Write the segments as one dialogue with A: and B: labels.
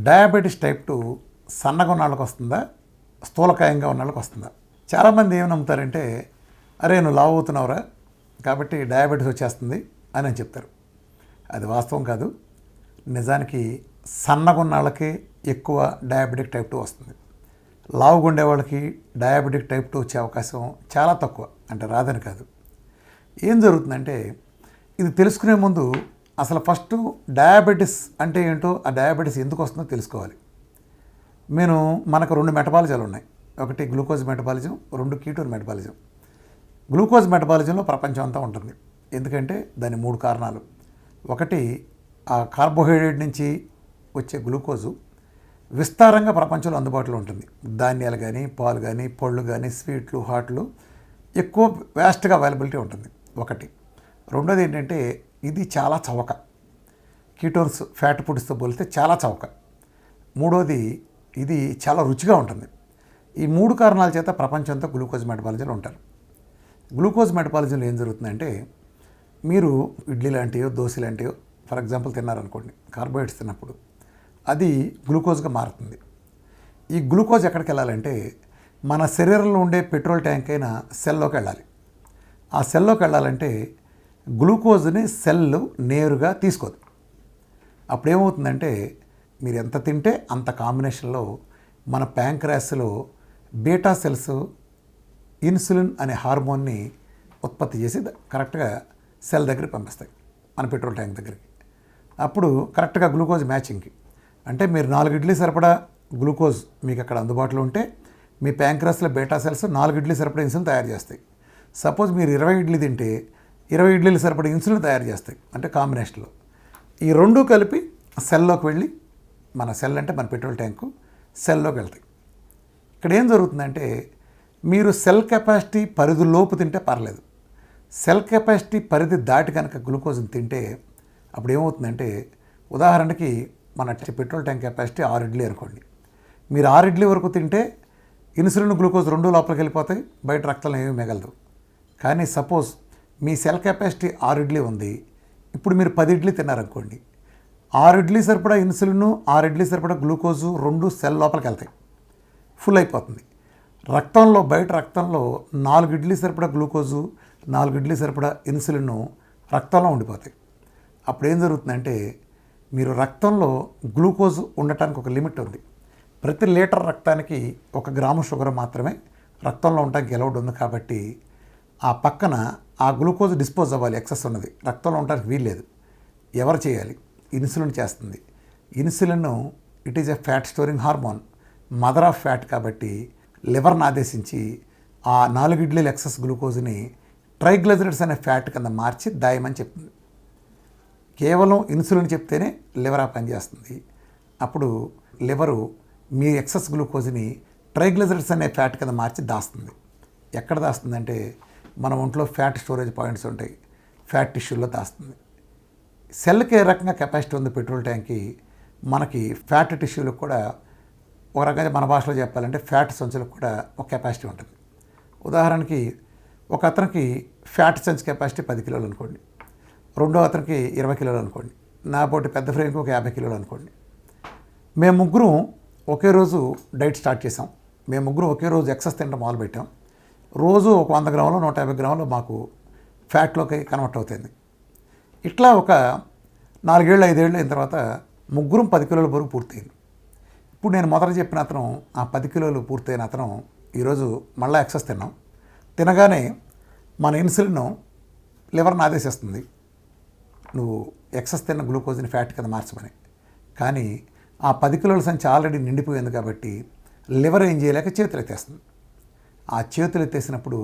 A: Diabetes type 2 సన్నగా ఉన్న వాళ్ళకి వస్తుందా, స్థూలకాయంగా ఉన్న వాళ్ళకి వస్తుందా? చాలామంది ఏమి నమ్ముతారంటే, అరే నువ్వు లావు అవుతున్నావురా కాబట్టి డయాబెటీస్ వచ్చేస్తుంది అని చెప్తారు. అది వాస్తవం కాదు. నిజానికి సన్నగా ఉన్న వాళ్ళకి ఎక్కువ డయాబెటిక్ టైప్ 2 వస్తుంది. లావుగా ఉండే వాళ్ళకి డయాబెటిక్ టైప్ 2 వచ్చే అవకాశం చాలా తక్కువ, అంటే రాదని కాదు. ఏం జరుగుతుందంటే, ఇది తెలుసుకునే ముందు అసలు ఫస్ట్ డయాబెటీస్ అంటే ఏంటో, ఆ డయాబెటీస్ ఎందుకు వస్తుందో తెలుసుకోవాలి. మనకు 2 మెటబాలిజాలు ఉన్నాయి. ఒకటి glucose metabolism, 2 ketone metabolism. Glucose మెటబాలిజంలో ప్రపంచం అంతా ఉంటుంది. ఎందుకంటే దాని 3 కారణాలు. ఒకటి, ఆ కార్బోహైడ్రేట్ నుంచి వచ్చే గ్లూకోజు విస్తారంగా ప్రపంచంలో అందుబాటులో ఉంటుంది. ధాన్యాలు కానీ, పాలు కానీ, పళ్ళు కానీ, స్వీట్లు, హాట్లు ఎక్కువ వ్యాస్ట్గా అవైలబిలిటీ ఉంటుంది. ఒకటి. రెండోది ఏంటంటే, ఇది చాలా చవక. కీటోన్స్ ఫ్యాట్ ఫుడ్స్తో పోలిస్తే చాలా చవక. మూడోది, ఇది చాలా రుచిగా ఉంటుంది. ఈ 3 కారణాల చేత ప్రపంచంతో గ్లూకోజ్ మెటబాలిజంలో ఉంటారు. గ్లూకోజ్ మెటబాలిజంలో ఏం జరుగుతుందంటే, మీరు ఇడ్లీ లాంటివో దోశ లాంటివో ఫర్ ఎగ్జాంపుల్ తిన్నారనుకోండి, కార్బోహైడ్రేట్స్ తిన్నప్పుడు అది గ్లూకోజ్గా మారుతుంది. ఈ గ్లూకోజ్ ఎక్కడికి వెళ్ళాలంటే, మన శరీరంలో ఉండే పెట్రోల్ ట్యాంక్ అయిన సెల్లోకి వెళ్ళాలి. ఆ సెల్లోకి వెళ్ళాలంటే గ్లూకోజ్ని సెల్లు నేరుగా తీసుకోదు. అప్పుడేమవుతుందంటే, మీరు ఎంత తింటే అంత కాంబినేషన్లో మన ప్యాంక్రాస్లో బీటా సెల్స్ ఇన్సులిన్ అనే హార్మోన్ని ఉత్పత్తి చేసి కరెక్ట్గా సెల్ దగ్గరికి పంపిస్తాయి, మన పెట్రోల్ ట్యాంక్ దగ్గరికి. అప్పుడు కరెక్ట్గా గ్లూకోజ్ మ్యాచింగ్కి, అంటే మీరు 4 ఇడ్లీ సరిపడా గ్లూకోజ్ మీకు అక్కడ అందుబాటులో ఉంటే, మీ ప్యాంక్రాస్లో బీటా సెల్స్ 4 ఇడ్లీ సరిపడా ఇన్సులిన్ తయారు చేస్తాయి. సపోజ్ మీరు 20 ఇడ్లీ తింటే 20 ఇడ్లీలు సరిపడా ఇన్సులిన్ తయారు చేస్తాయి, అంటే కాంబినేషన్లో. ఈ 2 కలిపి సెల్లోకి వెళ్ళి, మన సెల్ అంటే మన పెట్రోల్ ట్యాంకు, సెల్లోకి వెళ్తాయి. ఇక్కడ ఏం జరుగుతుందంటే, మీరు సెల్ కెపాసిటీ పరిధిలోపు తింటే పర్లేదు. సెల్ కెపాసిటీ పరిధి దాటి కనుక గ్లూకోజ్ని తింటే అప్పుడు ఏమవుతుందంటే, ఉదాహరణకి మన పెట్రోల్ ట్యాంక్ కెపాసిటీ 6 ఇడ్లీ అనుకోండి. మీరు 6 ఇడ్లీ వరకు తింటే ఇన్సులిన్ గ్లూకోజ్ 2 లోపలికి వెళ్ళిపోతాయి, బయట రక్తంలో ఏమీ మిగలదు. కానీ సపోజ్ మీ సెల్ కెపాసిటీ 6 ఇడ్లీ ఉంది, ఇప్పుడు మీరు 10 ఇడ్లీ తిన్నారనుకోండి, 6 ఇడ్లీ సరిపడా ఇన్సులిన్, 6 ఇడ్లీ సరిపడా గ్లూకోజు 2 సెల్ లోపలికి వెళ్తాయి, ఫుల్ అయిపోతుంది. బయట రక్తంలో 4 ఇడ్లీ సరిపడా గ్లూకోజు, 4 ఇడ్లీ సరిపడా ఇన్సులిన్ రక్తంలో ఉండిపోతాయి. అప్పుడు ఏం జరుగుతుందంటే, మీరు రక్తంలో గ్లూకోజ్ ఉండటానికి ఒక లిమిట్ ఉంది. ప్రతి లీటర్ రక్తానికి 1 గ్రాము షుగర్ మాత్రమే రక్తంలో ఉండడానికి అలౌడ్ ఉంది. కాబట్టి ఆ పక్కన ఆ గ్లూకోజ్ డిస్పోజ్ అవ్వాలి, ఎక్సెస్ ఉన్నది రక్తంలో ఉండడానికి వీల్లేదు. ఎవరు చేయాలి? ఇన్సులిన్ చేస్తుంది. Insulin it is a fat storing hormone, mother of fat. కాబట్టి లివర్ని ఆదేశించి ఆ 4 ఇడ్లీల ఎక్సెస్ గ్లూకోజ్ని ట్రైగ్లిజరైడ్స్ అనే ఫ్యాట్ కింద మార్చి దాయమని చెప్తుంది. కేవలం ఇన్సులిన్ చెప్తేనే లివర్ ఆ పనిచేస్తుంది. అప్పుడు లివరు మీ ఎక్సెస్ గ్లూకోజ్ని ట్రైగ్లిజరైడ్స్ అనే ఫ్యాట్ కింద మార్చి దాస్తుంది. ఎక్కడ దాస్తుందంటే, మన ఒంట్లో ఫ్యాట్ స్టోరేజ్ పాయింట్స్ ఉంటాయి, ఫ్యాట్ టిష్యూల్లో దాస్తుంది. సెల్కి ఏ రకంగా కెపాసిటీ ఉంది పెట్రోల్ ట్యాంక్కి, మనకి ఫ్యాట్ టిష్యూలకు కూడా ఒక రకంగా, మన భాషలో చెప్పాలంటే ఫ్యాట్ సంచులకు కూడా ఒక కెపాసిటీ ఉంటుంది. ఉదాహరణకి ఒక అతనికి ఫ్యాట్ సంచి కెపాసిటీ 10 కిలోలు అనుకోండి, రెండో అతనికి 20 కిలోలు అనుకోండి, నా పోటీ పెద్ద ఫ్రేమ్కి ఒక 50 కిలోలు అనుకోండి. మేము ముగ్గురం ఒకే రోజు డైట్ స్టార్ట్ చేసాం. మేము ముగ్గురం ఒకే రోజు ఎక్సెస్ తినడం మొదలుపెట్టాం. రోజు ఒక 100 గ్రాములు 150 గ్రాములు మాకు ఫ్యాట్లోకి కన్వర్ట్ అవుతుంది. ఇట్లా ఒక 4 ఏళ్ళు 5 ఏళ్ళు అయిన తర్వాత ముగ్గురం 10 కిలోల బరువు పూర్తయింది. ఇప్పుడు నేను మొదట చెప్పిన అతను, ఆ 10 కిలోలు పూర్తయిన అతను ఈరోజు మళ్ళీ ఎక్సెస్ తిన్నాం. తినగానే మన ఇన్సులిన్ లివర్ని ఆదేశిస్తుంది, నువ్వు ఎక్సెస్ తిన్న గ్లూకోజ్ని ఫ్యాట్ కింద మార్చమని. కానీ ఆ 10 కిలోల సంచి ఆల్రెడీ నిండిపోయింది. కాబట్టి లివర్ ఏం చేయలేక చేతులు ఎత్తేస్తుంది. ఆ చేతులు ఎత్తేసినప్పుడు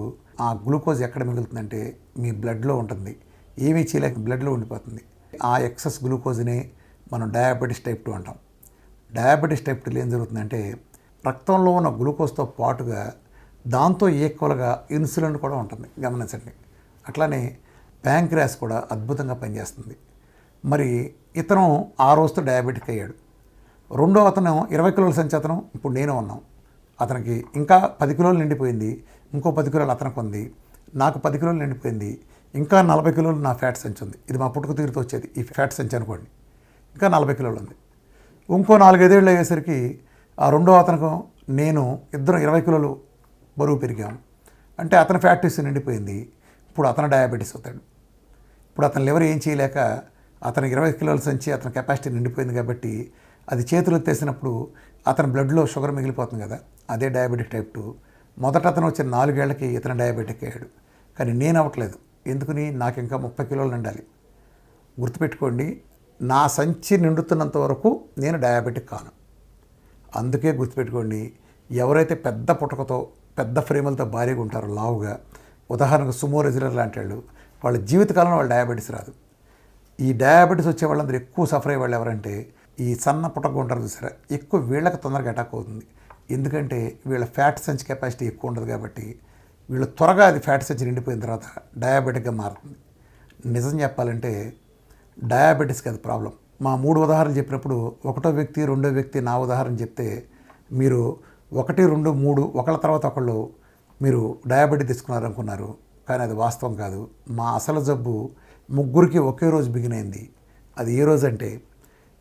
A: ఆ గ్లూకోజ్ ఎక్కడ మిగులుతుందంటే మీ బ్లడ్లో ఉంటుంది. ఏమీ చేయలేక బ్లడ్లో ఉండిపోతుంది. ఆ ఎక్సెస్ గ్లూకోజ్నే మనం డయాబెటీస్ టైప్ 2 అంటాం. డయాబెటీస్ టైప్ 2 ఏం జరుగుతుందంటే, రక్తంలో ఉన్న గ్లూకోజ్తో పాటుగా దాంతో ఈక్వల్గా ఇన్సులిన్ కూడా ఉంటుంది, గమనించండి. అట్లానే ప్యాంక్రియాస్ కూడా అద్భుతంగా పనిచేస్తుంది. మరి ఇతను ఆ రోజుతో డయాబెటిక్ అయ్యాడు. రెండో అతను 20 కిలోల సంచి అతను, ఇప్పుడు నేను ఉన్నాం. అతనికి ఇంకా 10 కిలోలు నిండిపోయింది, ఇంకో 10 కిలోలు అతనికి ఉంది, నాకు 10 కిలోలు నిండిపోయింది, ఇంకా 40 కిలోలు నా ఫ్యాట్ సంచి ఉంది. ఇది మా పుట్టుక తీరుతో వచ్చేది ఈ ఫ్యాట్ సంచి అనుకోండి. ఇంకా 40 కిలోలు ఉంది. ఇంకో 4-5 ఏళ్ళు అయ్యేసరికి ఆ రెండో అతనికి నేను ఇద్దరం 20 కిలోలు బరువు పెరిగాం. అంటే అతని ఫ్యాట్ టిష్యూ నిండిపోయింది. ఇప్పుడు అతను డయాబెటీస్ అవుతాడు. ఇప్పుడు అతని లివర్ ఏం చేయలేక అతనికి 20 కిలోల సంచి అతని కెపాసిటీ నిండిపోయింది కాబట్టి అది చేతులు ఎత్తేసినప్పుడు అతని బ్లడ్లో షుగర్ మిగిలిపోతుంది కదా, అదే డయాబెటిక్ టైప్ 2. మొదట అతను వచ్చిన 4 ఏళ్లకి ఇతను డయాబెటిక్ అయ్యాడు. కానీ నేను అవ్వట్లేదు. ఎందుకని? నాకు ఇంకా 30 కిలోలు నిండాలి. గుర్తుపెట్టుకోండి, నా సంచి నిండుతున్నంత వరకు నేను డయాబెటిక్ కాను. అందుకే గుర్తుపెట్టుకోండి, ఎవరైతే పెద్ద పుటకతో పెద్ద ఫ్రేములతో భారీగా ఉంటారో లావుగా, ఉదాహరణకు సుమో రెజ్లర్ లాంటి వాళ్ళు, వాళ్ళ జీవితకాలంలో వాళ్ళు డయాబెటీస్ రాదు. ఈ డయాబెటీస్ వచ్చే వాళ్ళందరూ ఎక్కువ సఫర్ అయ్యే వాళ్ళు ఎవరంటే ఈ సన్న పుటక ఉంటారు చూసారా, ఎక్కువ వీళ్ళకి తొందరగా అటాక్ అవుతుంది. ఎందుకంటే వీళ్ళ ఫ్యాట్ సంచి కెపాసిటీ ఎక్కువ ఉండదు కాబట్టి వీళ్ళు త్వరగా అది ఫ్యాట్ సంచి నిండిపోయిన తర్వాత డయాబెటిక్గా మారుతుంది. నిజం చెప్పాలంటే డయాబెటీస్కి అది ప్రాబ్లం. మా 3 ఉదాహరణలు చెప్పినప్పుడు ఒకటో వ్యక్తి, రెండో వ్యక్తి నా ఉదాహరణ చెప్తే మీరు 1, 2, 3 ఒకళ్ళ తర్వాత ఒకళ్ళు మీరు డయాబెటీస్ తీసుకున్నారనుకున్నారు. కానీ అది వాస్తవం కాదు. మా అసలు జబ్బు ముగ్గురికి ఒకే రోజు బిగినైంది. అది ఏ రోజు అంటే,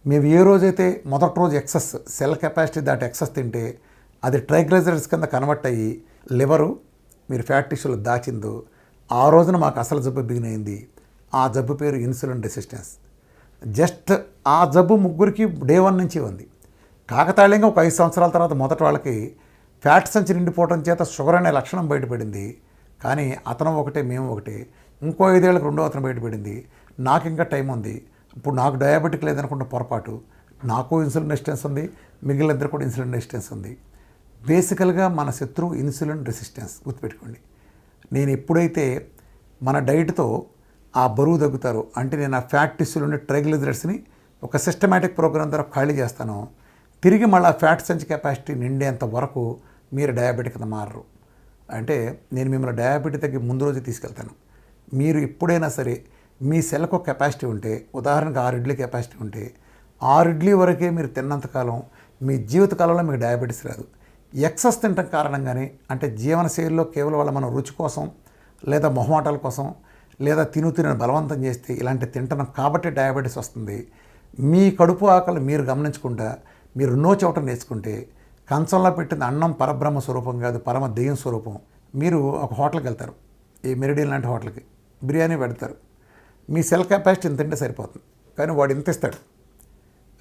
A: మేము ఏ రోజైతే మొదటి రోజు ఎక్సెస్ సెల్ కెపాసిటీ దాటి ఎక్సెస్ తింటే అది ట్రైగ్లిజరైడ్స్ కింద కన్వర్ట్ అయ్యి లివరు మీరు ఫ్యాట్ టిష్యూలో దాచిందో ఆ రోజున మాకు అసలు జబ్బు బిగినైంది. ఆ జబ్బు పేరు ఇన్సులిన్ రెసిస్టెన్స్. జస్ట్ ఆ జబ్బు ముగ్గురికి డే 1 నుంచి ఉంది. కాకతాళీయంగా ఒక 5 సంవత్సరాల తర్వాత మొదటి వాళ్ళకి ఫ్యాట్ సంచి నిండిపోవడం చేత షుగర్ అనే లక్షణం బయటపడింది. కానీ అతను ఒకటే, మేము ఒకటే. ఇంకో 5 ఏళ్ళకి రెండో అతను బయటపడింది. నాకు ఇంకా టైం ఉంది. ఇప్పుడు నాకు డయాబెటిక్ లేదనుకుంటే పొరపాటు. నాకు ఇన్సులిన్ రెసిస్టెన్స్ ఉంది, మిగిలిన ఇద్దరు కూడా ఇన్సులిన్ రెసిస్టెన్స్ ఉంది. బేసికల్గా మన శత్రువు ఇన్సులిన్ రెసిస్టెన్స్. గుర్తుపెట్టుకోండి. నేను ఎప్పుడైతే మన డైట్తో ఆ బరువు తగ్గుతారో, అంటే నేను ఆ ఫ్యాట్ టిష్యూలు ఉండే ట్రైగ్లిజరైడ్స్ని ఒక సిస్టమేటిక్ ప్రోగ్రామ్ ద్వారా ఖాళీ చేస్తాను, తిరిగి మళ్ళీ ఆ ఫ్యాట్ సంచి కెపాసిటీ నిండేంత వరకు మీరు డయాబెటిక్ కింద మారరు. అంటే నేను మిమ్మల్ని డయాబెటిక్ తగ్గి ముందు రోజు తీసుకెళ్తాను. మీరు ఎప్పుడైనా సరే మీ సెల్కు కెపాసిటీ ఉంటే, ఉదాహరణకు 6 ఇడ్లీ కెపాసిటీ ఉంటే 6 ఇడ్లీ వరకే మీరు తిన్నంతకాలం మీ జీవితకాలంలో మీకు డయాబెటీస్ రాదు. ఎక్సెస్ తినటం కారణంగానే, అంటే జీవనశైలిలో కేవలం వాళ్ళ మనం రుచి కోసం లేదా మొహమాటాల కోసం లేదా తినని బలవంతం చేస్తే ఇలాంటి తింటున్నాం కాబట్టి డయాబెటీస్ వస్తుంది. మీ కడుపు ఆకలి మీరు గమనించకుండా మీరు నో చెవటం నేర్చుకుంటే, కంచంలో పెట్టిన అన్నం పరబ్రహ్మ స్వరూపం కాదు, పరమ దెయ్యం స్వరూపం. మీరు ఒక హోటల్కి వెళ్తారు, ఈ మెరిడియన్ లాంటి హోటల్కి, బిర్యానీ పెడతారు. మీ సెల్ కెపాసిటీ ఇంత తింటే సరిపోతుంది. కానీ వాడు ఇంత ఇస్తాడు,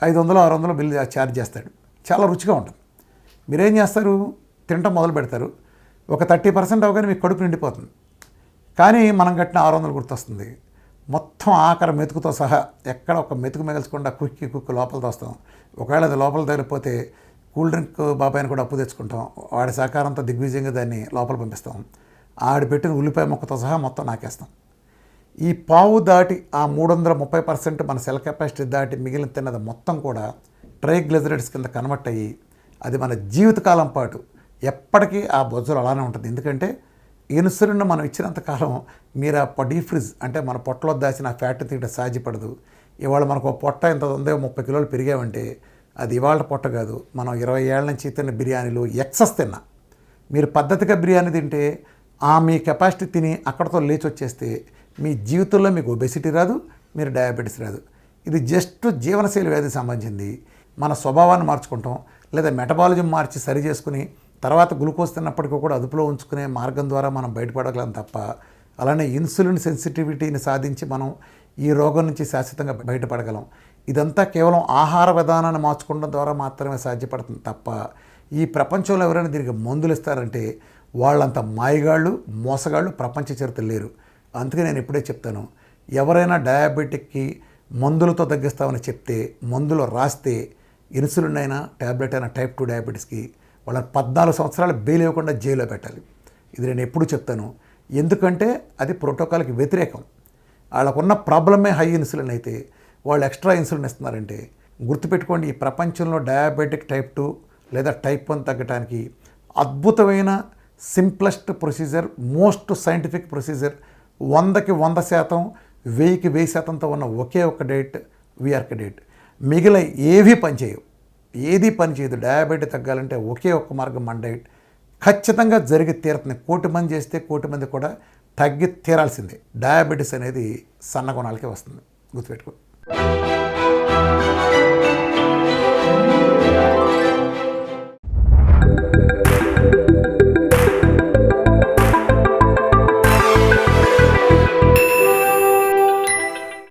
A: 500-600 బిల్లు ఛార్జ్ చేస్తాడు. చాలా రుచిగా ఉంటుంది. మీరేం చేస్తారు? తినటం మొదలు పెడతారు. ఒక 30% అవగానే మీకు కడుపు నిండిపోతుంది. కానీ మనం కట్టిన 600 గుర్తొస్తుంది. మొత్తం ఆఖరి మెతుకుతో సహా ఎక్కడ ఒక మెతుకు మిగల్చకుండా కుక్కి లోపల తోస్తాం. ఒకవేళ అది లోపల తగిలిపోతే కూల్ డ్రింక్ బాబాయిని కూడా అప్పు తెచ్చుకుంటాం. వాడి సహకారంతో దిగ్విజయంగా దాన్ని లోపల పంపిస్తాం. ఆడి పెట్టిన ఉల్లిపాయ మొక్కతో సహా మొత్తం నాకేస్తాం. ఈ పావు దాటి ఆ 330% మన సెల్ కెపాసిటీ దాటి మిగిలిన తిన్నది మొత్తం కూడా ట్రైగ్లిజరైడ్స్ కింద కన్వర్ట్ అయ్యి అది మన జీవితకాలం పాటు ఎప్పటికీ ఆ బొజ్జలు అలానే ఉంటుంది. ఎందుకంటే ఇన్సులిన్ మనం ఇచ్చినంతకాలం మీరు ఆ డీప్ ఫ్రిజ్, అంటే మన పొట్టలో దాచిన ఆ ఫ్యాట్ తీయడం సాధ్యపడదు. ఇవాళ మనకు పొట్ట ఇంత ఉందో 30 కిలోలు పెరిగామంటే అది ఇవాళ పొట్ట కాదు. మనం 20 ఏళ్ళ నుంచి తిన్న బిర్యానీలు ఎక్సెస్ తిన్నా. మీరు పద్ధతిగా బిర్యానీ తింటే మీ కెపాసిటీ తిని అక్కడతో లేచి వచ్చేస్తే మీ జీవితంలో మీకు ఒబెసిటీ రాదు, మీరు డయాబెటీస్ రాదు. ఇది జస్ట్ జీవనశైలి వ్యాధికి సంబంధించింది. మన స్వభావాన్ని మార్చుకుంటాం లేదా మెటబాలిజం మార్చి సరి చేసుకుని తర్వాత గ్లూకోజ్ తిన్నప్పటికీ కూడా అదుపులో ఉంచుకునే మార్గం ద్వారా మనం బయటపడగలం తప్ప, అలానే ఇన్సులిన్ సెన్సిటివిటీని సాధించి మనం ఈ రోగం నుంచి శాశ్వతంగా బయటపడగలం. ఇదంతా కేవలం ఆహార విధానాన్ని మార్చుకోవడం ద్వారా మాత్రమే సాధ్యపడుతుంది తప్ప, ఈ ప్రపంచంలో ఎవరైనా దీనికి మందులు ఇస్తారంటే వాళ్ళంత మాయగాళ్ళు, మోసగాళ్ళు ప్రపంచ చరిత్ర లేరు. అందుకే నేను ఇప్పుడే చెప్తాను, ఎవరైనా డయాబెటిక్కి మందులతో తగ్గిస్తామని చెప్తే, మందులు రాస్తే, ఇన్సులిన్ అయినా ట్యాబ్లెట్ అయినా టైప్ 2 డయాబెటీస్కి వాళ్ళని 14 సంవత్సరాలు బెయిల్ ఇవ్వకుండా జైల్లో పెట్టాలి. ఇది నేను ఎప్పుడు చెప్తాను. ఎందుకంటే అది ప్రోటోకాల్కి వ్యతిరేకం. వాళ్ళకున్న ప్రాబ్లమే హై ఇన్సులిన్ అయితే వాళ్ళు ఎక్స్ట్రా ఇన్సులిన్ ఇస్తున్నారంటే, గుర్తుపెట్టుకోండి, ఈ ప్రపంచంలో డయాబెటిక్ టైప్ 2 లేదా టైప్ 1 తగ్గడానికి అద్భుతమైన simplest procedure, most scientific procedure, 100కి 100%, 1000కి 1000%తో ఉన్న ఒకే ఒక్క డైట్ వీఆర్కే డైట్. మిగిలిన ఏవీ పనిచేయవు, ఏది పనిచేయదు. డయాబెటీస్ తగ్గాలంటే ఒకే ఒక్క మార్గం మన డైట్. ఖచ్చితంగా జరిగి తీరుతుంది. 1 కోటి మంది చేస్తే 1 కోటి మంది కూడా తగ్గి తీరాల్సిందే. డయాబెటీస్ అనేది సన్నగుణాలకే వస్తుంది. గుర్తుపెట్టుకో.